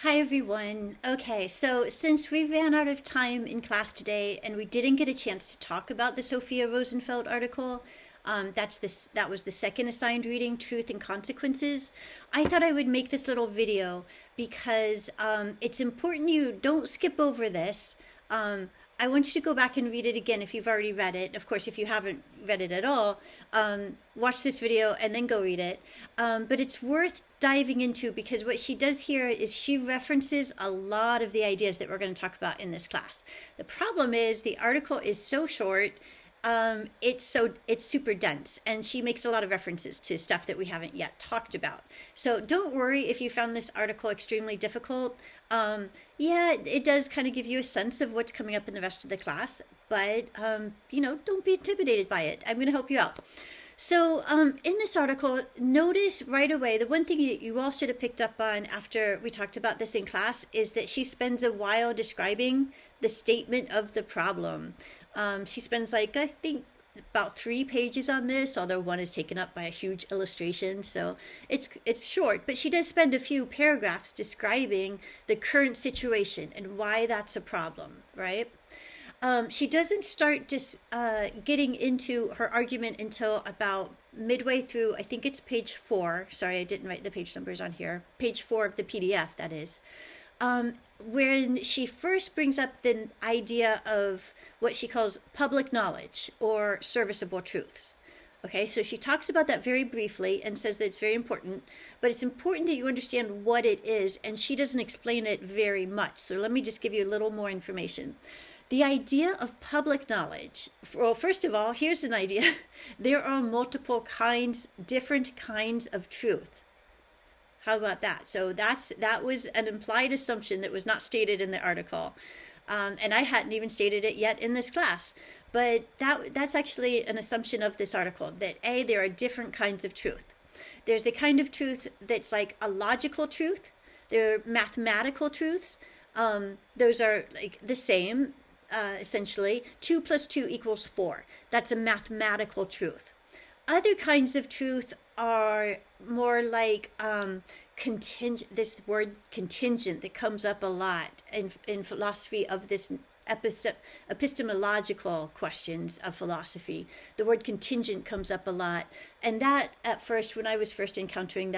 Hi everyone. Okay, so since we ran out of time in class today and we didn't get a chance to talk about the Sophia Rosenfeld article, that was the second assigned reading, Truth and Consequences. I thought I would make this little video because it's important you don't skip over this. Um, I want you to go back and read it again if you've already read it. Of course, if you haven't read it at all, watch this video and then go read it. But it's worth diving into because what she does here is she references a lot of the ideas that we're going to talk about in this class. The problem is the article is so short, it's super dense, and she makes a lot of references to stuff that we haven't yet talked about. So don't worry if you found this article extremely difficult. Yeah, it does kind of give you a sense of what's coming up in the rest of the class, but don't be intimidated by it. I'm going to help you out. So, in this article, notice right away the one thing that you all should have picked up on after we talked about this in class is that she spends a while describing the statement of the problem. She spends, like, I think, about 3 pages on this, although one is taken up by a huge illustration, so it's short. But she does spend a few paragraphs describing the current situation and why that's a problem, right? She doesn't start just getting into her argument until about midway through, I think it's page 4. Sorry, I didn't write the page numbers on here. Page 4 of the PDF, that is. When she first brings up the idea of what she calls public knowledge or serviceable truths. Okay, so she talks about that very briefly and says that it's very important, but it's important that you understand what it is, and she doesn't explain it very much. So let me just give you a little more information. The idea of public knowledge, well, first of all, here's an idea. There are multiple different kinds of truth. How about that? So that was an implied assumption that was not stated in the article. And I hadn't even stated it yet in this class. But that's actually an assumption of this article, that there are different kinds of truth. There's the kind of truth that's like a logical truth. There are mathematical truths. Those are like the same. Essentially, 2 plus 2 equals 4. That's a mathematical truth. Other kinds of truth are more like contingent. This word contingent that comes up a lot in philosophy of this epistemological questions of philosophy. The word contingent comes up a lot, and that at first, when I was first encountering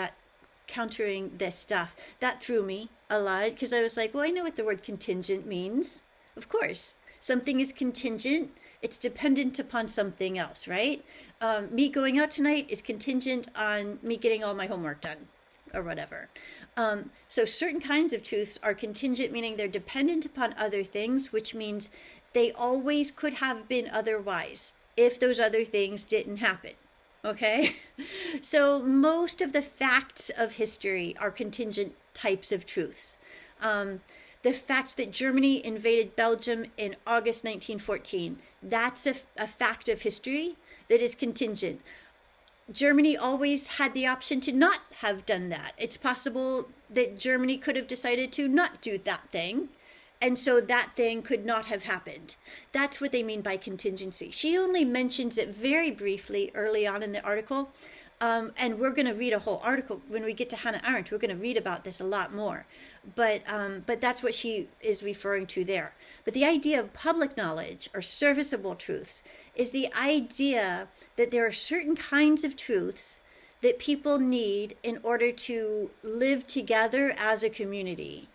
this stuff, that threw me a lot because I was like, well, I know what the word contingent means. Of course, something is contingent. It's dependent upon something else, right? Me going out tonight is contingent on me getting all my homework done or whatever. So certain kinds of truths are contingent, meaning they're dependent upon other things, which means they always could have been otherwise if those other things didn't happen. Okay? So most of the facts of history are contingent types of truths. The fact that Germany invaded Belgium in August 1914, that's a fact of history that is contingent. Germany always had the option to not have done that. It's possible that Germany could have decided to not do that thing, and so that thing could not have happened. That's what they mean by contingency. She only mentions it very briefly early on in the article, and we're going to read a whole article. When we get to Hannah Arendt, we're going to read about this a lot more. But that's what she is referring to there. But the idea of public knowledge or serviceable truths is the idea that there are certain kinds of truths that people need in order to live together as a community.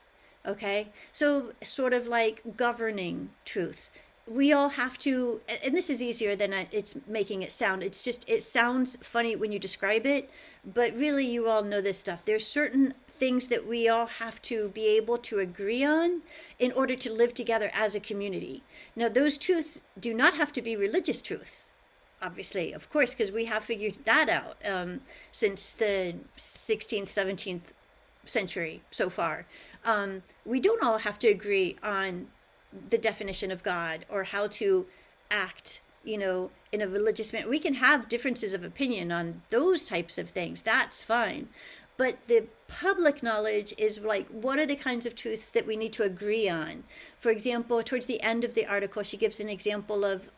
Okay? So sort of like governing truths. We all have to, and this is easier than it's making it sound. It's just, it sounds funny when you describe it, but really you all know this stuff. There's certain things that we all have to be able to agree on in order to live together as a community. Now, those truths do not have to be religious truths, obviously, of course, because we have figured that out since the 16th, 17th century so far. We don't all have to agree on the definition of God or how to act, in a religious manner. We can have differences of opinion on those types of things. That's fine. But the public knowledge is like, what are the kinds of truths that we need to agree on? For example, towards the end of the article, she gives an example of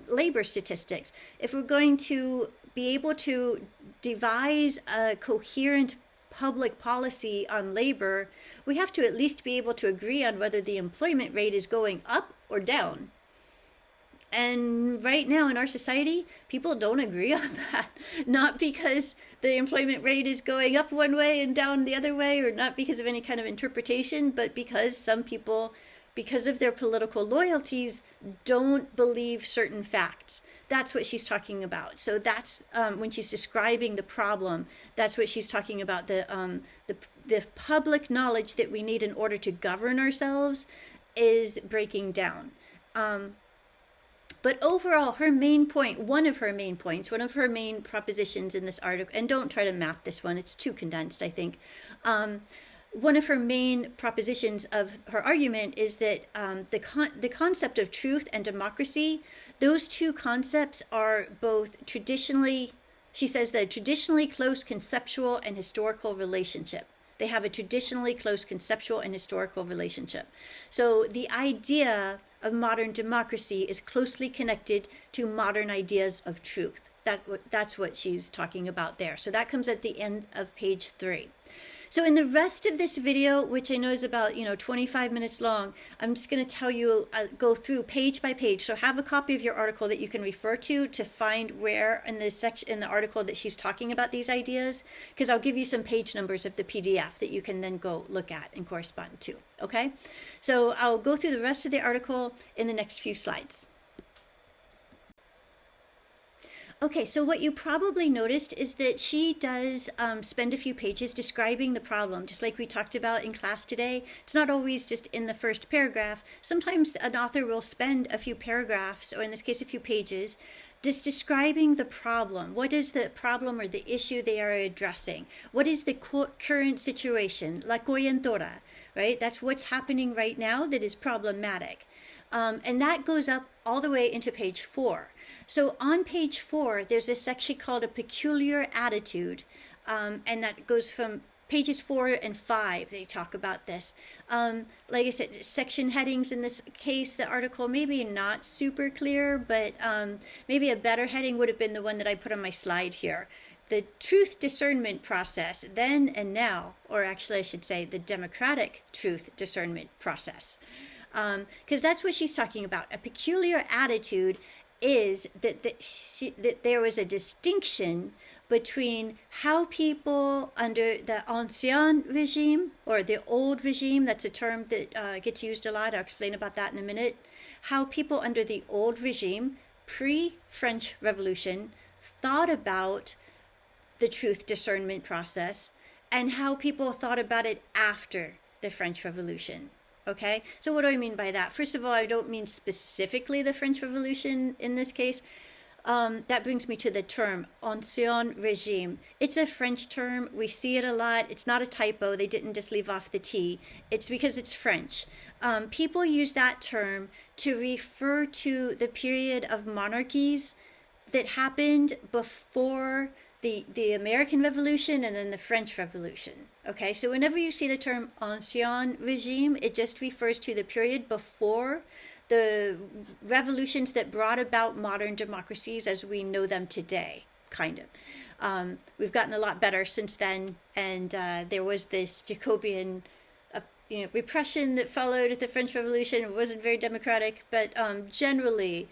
labor statistics. If we're going to be able to devise a coherent public policy on labor, we have to at least be able to agree on whether the employment rate is going up or down. And right now in our society, people don't agree on that. Not because the employment rate is going up one way and down the other way, or not because of any kind of interpretation, but because some people, because of their political loyalties, don't believe certain facts. That's what she's talking about. So that's when she's describing the problem, that's what she's talking about, the public knowledge that we need in order to govern ourselves is breaking down. But overall, her main point, one of her main propositions in this article, and don't try to map this one, it's too condensed, I think. One of her main propositions of her argument is that the concept of truth and democracy, those two concepts are both traditionally, she says, that a traditionally close conceptual and historical relationship. They have a traditionally close conceptual and historical relationship. So the idea of modern democracy is closely connected to modern ideas of truth. That's what she's talking about there. So that comes at the end of page 3. So in the rest of this video, which I know is about 25 minutes long, I'm just going to tell you, go through page by page. So have a copy of your article that you can refer to find where in the section in the article that she's talking about these ideas, because I'll give you some page numbers of the PDF that you can then go look at and correspond to. Okay, so I'll go through the rest of the article in the next few slides. Okay, so what you probably noticed is that she does spend a few pages describing the problem, just like we talked about in class today. It's not always just in the first paragraph. Sometimes an author will spend a few paragraphs, or in this case a few pages, just describing the problem. What is the problem or the issue they are addressing? What is the current situation? La coyuntura, right? That's what's happening right now that is problematic. And that goes up all the way into page 4. So on page 4, there's a section called a peculiar attitude, and that goes from pages 4 and 5. They talk about this. Like I said, section headings in this case, the article maybe not super clear, but maybe a better heading would have been the one that I put on my slide here. The truth discernment process, then and now, or actually I should say the democratic truth discernment process. Because that's what she's talking about. A peculiar attitude is that there was a distinction between how people under the ancien regime, or the old regime, that's a term that gets used a lot, I'll explain about that in a minute, how people under the old regime, pre-French Revolution, thought about the truth discernment process, and how people thought about it after the French Revolution. Okay, so what do I mean by that? First of all, I don't mean specifically the French Revolution in this case. That brings me to the term ancien régime. It's a French term. We see it a lot. It's not a typo. They didn't just leave off the T. It's because it's French. People use that term to refer to the period of monarchies that happened before the American Revolution and then the French Revolution. Okay, so whenever you see the term ancien régime, it just refers to the period before the revolutions that brought about modern democracies as we know them today, kind of. We've gotten a lot better since then, and there was this Jacobean repression that followed the French Revolution. It wasn't very democratic, but generally,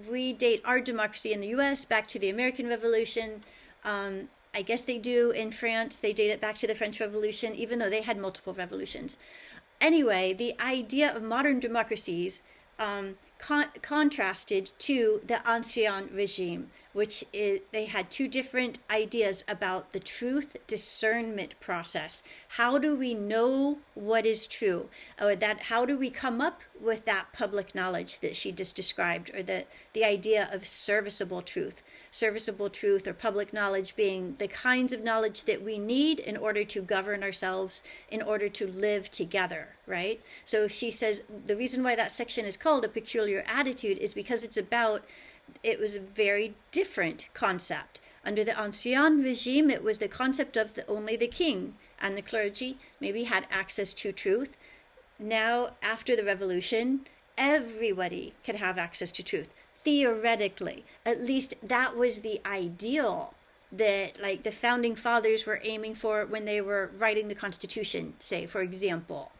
we date our democracy in the U.S. back to the American Revolution. I guess they do in France. They date it back to the French Revolution, even though they had multiple revolutions. Anyway, the idea of modern democracies contrasted to the ancien regime, which they had two different ideas about the truth discernment process. How do we know what is true? Or how do we come up with that public knowledge that she just described, or the idea of serviceable truth? Serviceable truth or public knowledge being the kinds of knowledge that we need in order to govern ourselves, in order to live together, right? So she says the reason why that section is called a peculiar attitude is because it was a very different concept. Under the ancien regime, it was the concept of only the king and the clergy maybe had access to truth. Now, after the revolution, everybody could have access to truth. Theoretically, at least that was the ideal that like the founding fathers were aiming for when they were writing the Constitution, say, for example.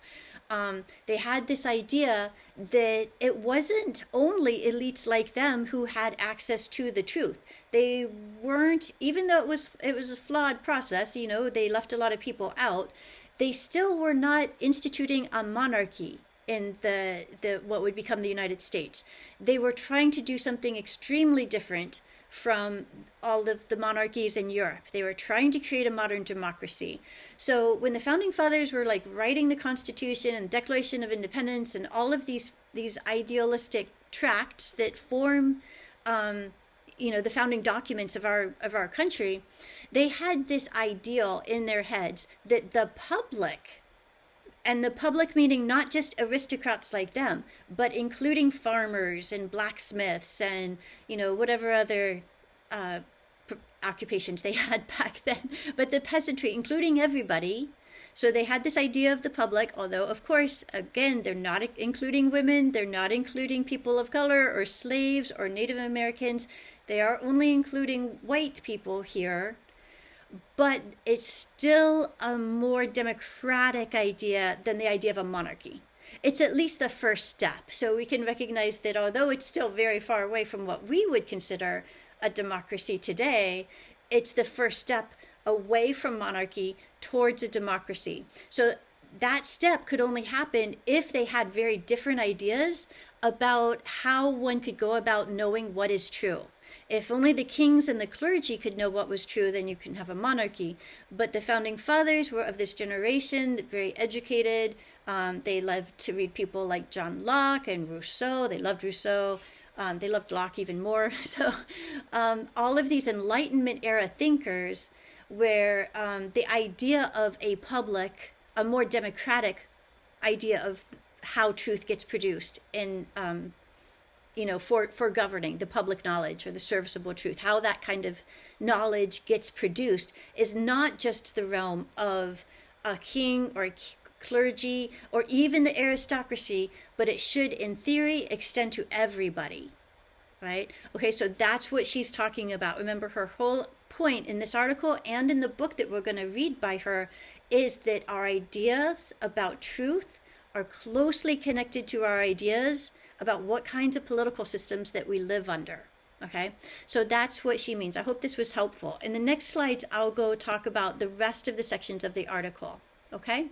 They had this idea that it wasn't only elites like them who had access to the truth. They weren't, even though it was a flawed process, you know, they left a lot of people out, they still were not instituting a monarchy in the what would become the United States. They were trying to do something extremely different from all of the monarchies in Europe. They were trying to create a modern democracy. So when the founding fathers were like writing the Constitution and Declaration of Independence and all of these idealistic tracts that form the founding documents of our country, they had this ideal in their heads that the public, and the public meaning not just aristocrats like them, but including farmers and blacksmiths and, whatever other occupations they had back then, but the peasantry, including everybody. So they had this idea of the public, although, of course, again, they're not including women, they're not including people of color or slaves or Native Americans. They are only including white people here. But it's still a more democratic idea than the idea of a monarchy. It's at least the first step. So we can recognize that although it's still very far away from what we would consider a democracy today, it's the first step away from monarchy towards a democracy. So that step could only happen if they had very different ideas about how one could go about knowing what is true. If only the kings and the clergy could know what was true, then you can have a monarchy. But the founding fathers were of this generation, very educated. They loved to read people like John Locke and Rousseau. They loved Rousseau. They loved Locke even more. So all of these Enlightenment era thinkers, where the idea of a public, a more democratic idea of how truth gets produced in for governing the public knowledge or the serviceable truth, how that kind of knowledge gets produced is not just the realm of a king or a clergy or even the aristocracy, but it should, in theory, extend to everybody, right? Okay, so that's what she's talking about. Remember, her whole point in this article and in the book that we're going to read by her is that our ideas about truth are closely connected to our ideas about what kinds of political systems that we live under. Okay, so that's what she means. I hope this was helpful. In the next slides, I'll go talk about the rest of the sections of the article. Okay?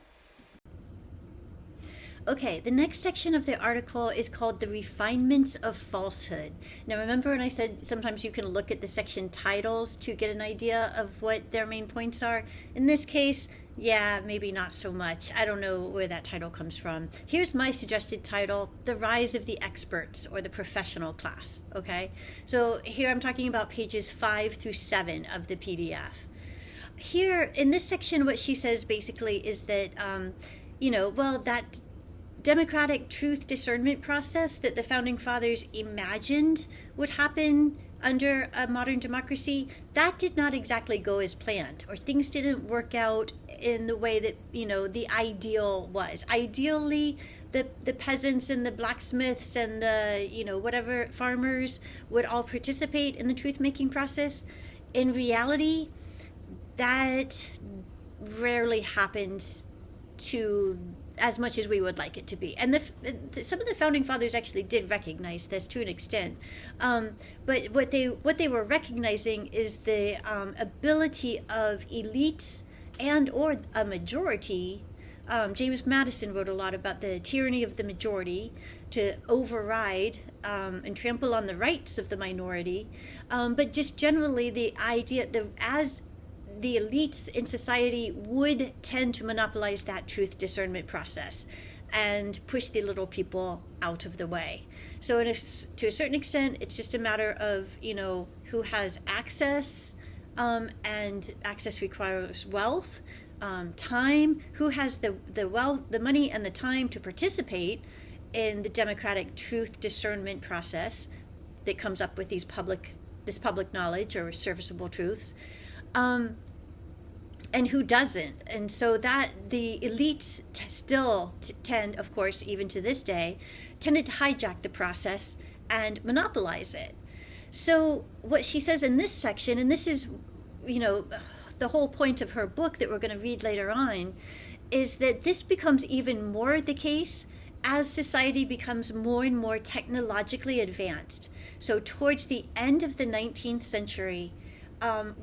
Okay, the next section of the article is called the refinements of falsehood. Now remember when I said sometimes you can look at the section titles to get an idea of what their main points are? In this case, yeah, maybe not so much. I don't know where that title comes from. Here's my suggested title, The Rise of the Experts or the Professional Class, okay? So here I'm talking about pages 5 through 7 of the PDF. Here, in this section, what she says basically is that, that democratic truth discernment process that the Founding Fathers imagined would happen under a modern democracy, that did not exactly go as planned, or things didn't work out in the way that, the ideal was. Ideally, the peasants and the blacksmiths and the, whatever farmers would all participate in the truth-making process. In reality, that rarely happens to as much as we would like it to be. And some of the Founding Fathers actually did recognize this to an extent. But what they were recognizing is the ability of elites and or a majority. James Madison wrote a lot about the tyranny of the majority to override and trample on the rights of the minority. But just generally the idea that as the elites in society would tend to monopolize that truth discernment process and push the little people out of the way. So to a certain extent, it's just a matter of, who has access, and access requires wealth, time, who has the wealth, the money and the time to participate in the democratic truth discernment process that comes up with this public knowledge or serviceable truths. And who doesn't. And so that the elites still tend, of course, even to this day, tended to hijack the process and monopolize it. So what she says in this section, and this is you know, the whole point of her book that we're going to read later on is that this becomes even more the case as society becomes more and more technologically advanced. So, towards the end of the 19th century,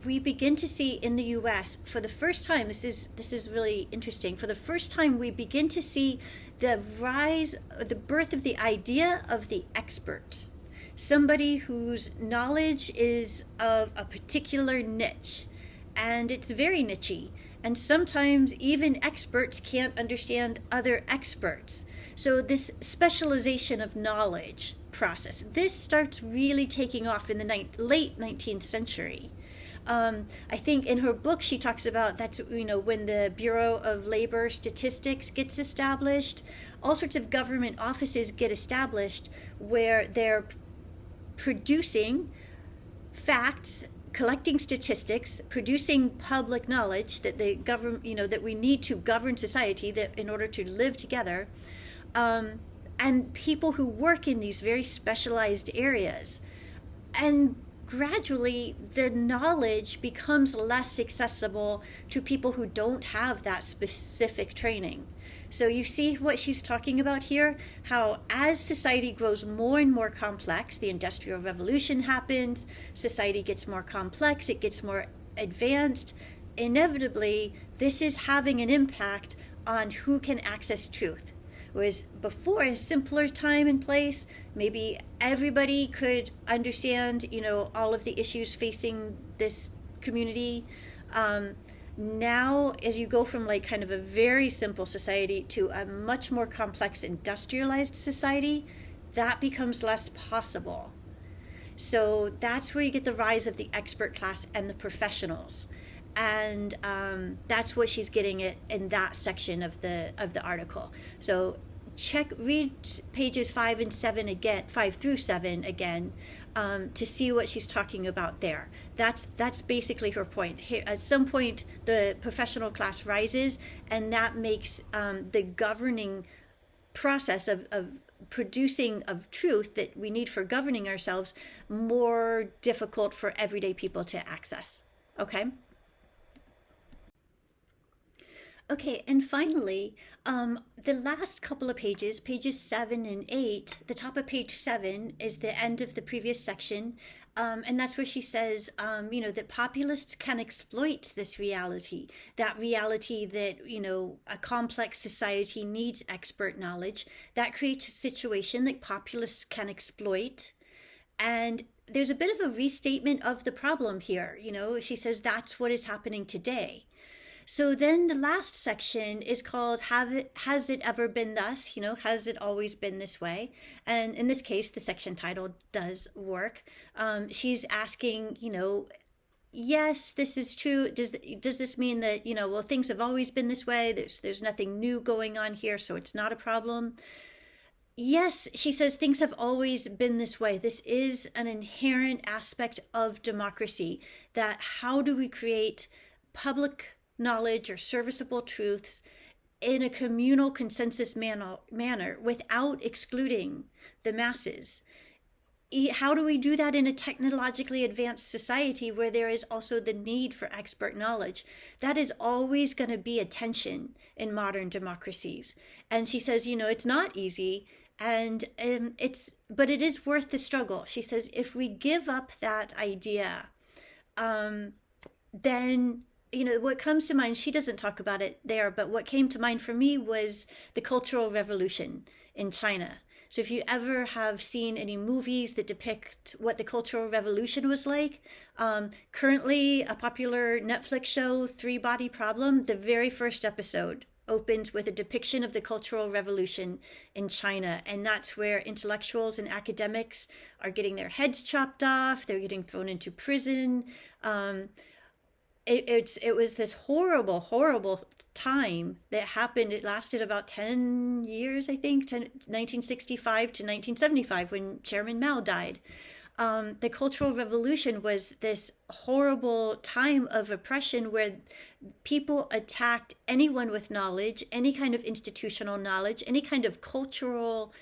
we begin to see in the U.S. for the first time. This is really interesting. For the first time, we begin to see the rise, the birth of the idea of the expert, somebody whose knowledge is of a particular niche, and it's very nichey. And sometimes even experts can't understand other experts. So this specialization of knowledge process, this starts really taking off in the late 19th century. I think in her book she talks about that's when the Bureau of Labor Statistics gets established, all sorts of government offices get established where they're producing facts, collecting statistics, producing public knowledge that the government, that we need to govern society, that in order to live together, and people who work in these very specialized areas. And gradually, the knowledge becomes less accessible to people who don't have that specific training. So you see what she's talking about here, how as society grows more and more complex, the Industrial Revolution happens, society gets more complex, it gets more advanced. Inevitably, this is having an impact on who can access truth. Whereas before, in a simpler time and place, maybe everybody could understand, all of the issues facing this community. Now, as you go from like kind of a very simple society to a much more complex industrialized society, that becomes less possible. So that's where you get the rise of the expert class and the professionals. And that's what she's getting at in that section of the article. So read pages 5 and 7 again, 5 through 7 again, to see what she's talking about there. That's basically her point. At some point, the professional class rises, and that makes the governing process of producing of truth that we need for governing ourselves more difficult for everyday people to access. Okay? Okay, and finally, the last couple of pages, pages 7 and 8, the top of page 7 is the end of the previous section, and that's where she says, that populists can exploit this reality, that reality that, a complex society needs expert knowledge. That creates a situation that populists can exploit, and there's a bit of a restatement of the problem here. She says that's what is happening today. So then the last section is called Has It Ever Been Thus? Has it always been this way? And in this case, the section title does work. She's asking, yes, this is true. Does this mean that, things have always been this way? There's nothing new going on here, so it's not a problem. Yes, she says things have always been this way. This is an inherent aspect of democracy, that how do we create public knowledge or serviceable truths in a communal consensus manner without excluding the masses. How do we do that in a technologically advanced society where there is also the need for expert knowledge? That is always going to be a tension in modern democracies. And she says, it's not easy, and but it is worth the struggle. She says, if we give up that idea, then what comes to mind, she doesn't talk about it there, but what came to mind for me was the Cultural Revolution in China. So if you ever have seen any movies that depict what the Cultural Revolution was like, currently a popular Netflix show, Three Body Problem, the very first episode opens with a depiction of the Cultural Revolution in China. And that's where intellectuals and academics are getting their heads chopped off, they're getting thrown into prison. It was this horrible time that happened. It lasted about 10 years, I think, 1965 to 1975, when Chairman Mao died. The Cultural Revolution was this horrible time of oppression where people attacked anyone with knowledge, any kind of institutional knowledge, any kind of cultural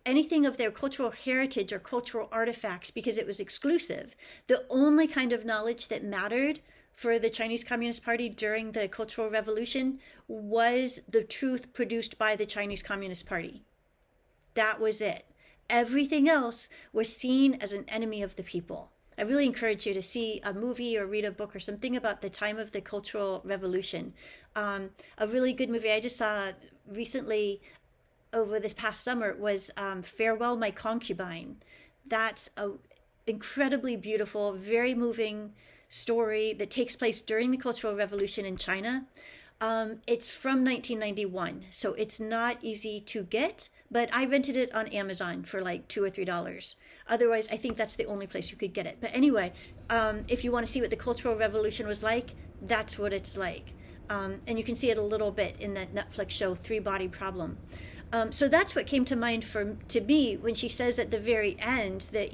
anything of their cultural heritage or cultural artifacts because it was exclusive. The only kind of knowledge that mattered for the Chinese Communist Party during the Cultural Revolution was the truth produced by the Chinese Communist Party. That was it. Everything else was seen as an enemy of the people. I really encourage you to see a movie or read a book or something about the time of the Cultural Revolution. A really good movie I just saw recently over this past summer was Farewell, My Concubine. That's a incredibly beautiful, very moving story that takes place during the Cultural Revolution in China. It's from 1991, so it's not easy to get, but I rented it on Amazon for like $2 or $3. Otherwise, I think that's the only place you could get it. But anyway, if you want to see what the Cultural Revolution was like, that's what it's like. And you can see it a little bit in that Netflix show, Three Body Problem. So that's what came to mind to me when she says at the very end that,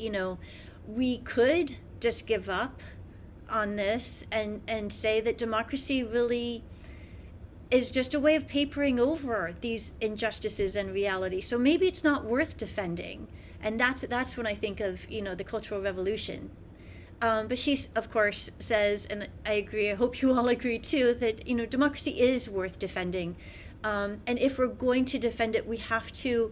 we could just give up on this and say that democracy really is just a way of papering over these injustices and reality. So maybe it's not worth defending. And that's when I think of, the Cultural Revolution. But she, of course, says, and I agree, I hope you all agree too, that, democracy is worth defending. And if we're going to defend it, we have to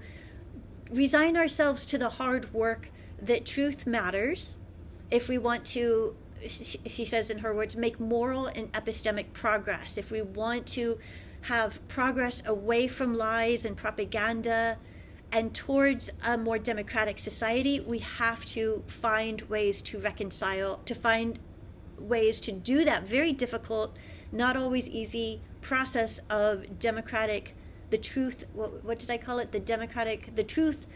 resign ourselves to the hard work that truth matters. If we want to, she says in her words, make moral and epistemic progress. If we want to have progress away from lies and propaganda and towards a more democratic society, we have to find ways to reconcile, to find ways to do that very difficult, not always easy process of the truth, what did I call it? The truth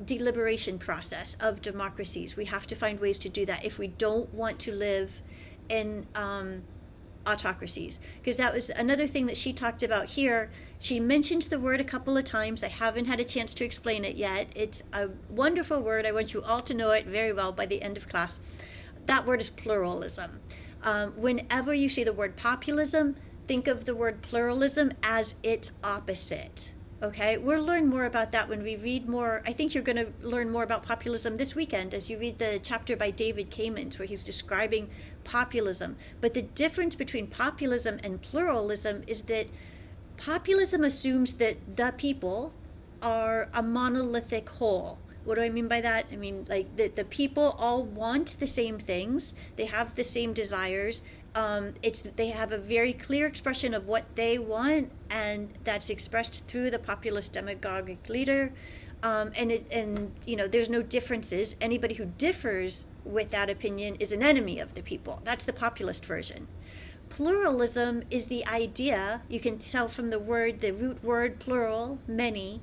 deliberation process of democracies. We have to find ways to do that if we don't want to live in autocracies. Because that was another thing that she talked about here. She mentioned the word a couple of times. I haven't had a chance to explain it yet. It's a wonderful word. I want you all to know it very well by the end of class. That word is pluralism. Whenever you see the word populism, think of the word pluralism as its opposite. Okay, we'll learn more about that when we read more. I think you're going to learn more about populism this weekend as you read the chapter by David Kamens where he's describing populism. But the difference between populism and pluralism is that populism assumes that the people are a monolithic whole. What do I mean by that? I mean, like the people all want the same things. They have the same desires. It's that they have a very clear expression of what they want, and that's expressed through the populist demagogic leader. And there's no differences. Anybody who differs with that opinion is an enemy of the people. That's the populist version. Pluralism is the idea, you can tell from the root word plural, many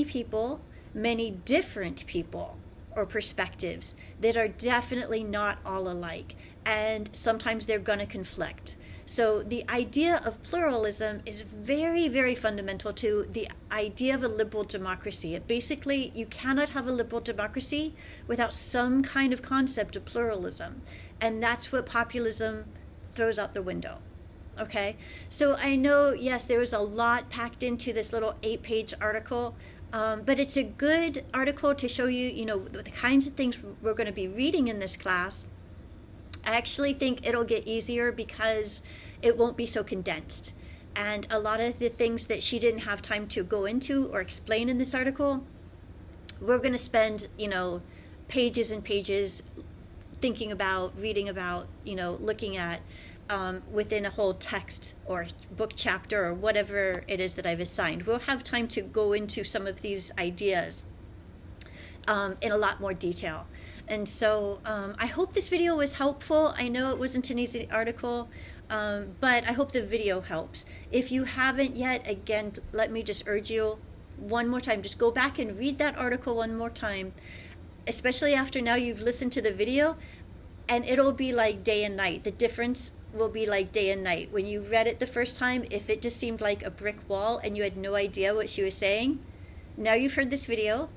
people, many different people or perspectives that are definitely not all alike. And sometimes they're going to conflict. So the idea of pluralism is very, very fundamental to the idea of a liberal democracy. Basically, you cannot have a liberal democracy without some kind of concept of pluralism. And that's what populism throws out the window. Okay? So I know, yes, there was a lot packed into this little 8-page article. But it's a good article to show you, the kinds of things we're going to be reading in this class. I actually think it'll get easier because it won't be so condensed. And a lot of the things that she didn't have time to go into or explain in this article, we're going to spend, pages and pages thinking about, reading about, looking at within a whole text or book chapter or whatever it is that I've assigned. We'll have time to go into some of these ideas in a lot more detail. And so I hope this video was helpful. I know it wasn't an easy article, but I hope the video helps. If you haven't yet, again, let me just urge you one more time, just go back and read that article one more time, especially after now you've listened to the video, and it'll be like day and night. The difference will be like day and night. When you read it the first time, if it just seemed like a brick wall and you had no idea what she was saying, now you've heard this video,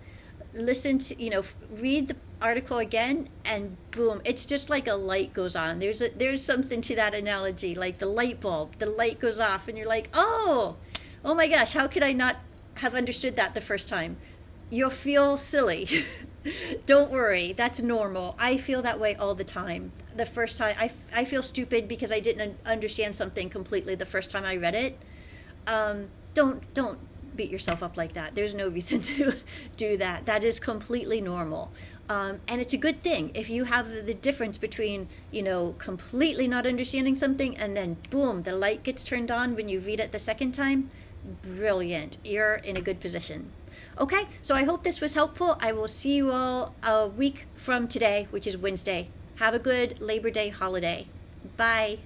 listen to, read the article again, and boom, it's just like a light goes on. There's something to that analogy, like the light bulb, the light goes off and you're like, oh my gosh, how could I not have understood that the first time? you'll feel silly. Don't worry, that's normal. I feel that way all the time. The first time, I feel stupid because I didn't understand something completely the first time I read it. Don't beat yourself up like that. There's no reason to do that. That is completely normal. And it's a good thing if you have the difference between, completely not understanding something and then boom, the light gets turned on when you read it the second time. Brilliant. You're in a good position. Okay, so I hope this was helpful. I will see you all a week from today, which is Wednesday. Have a good Labor Day holiday. Bye.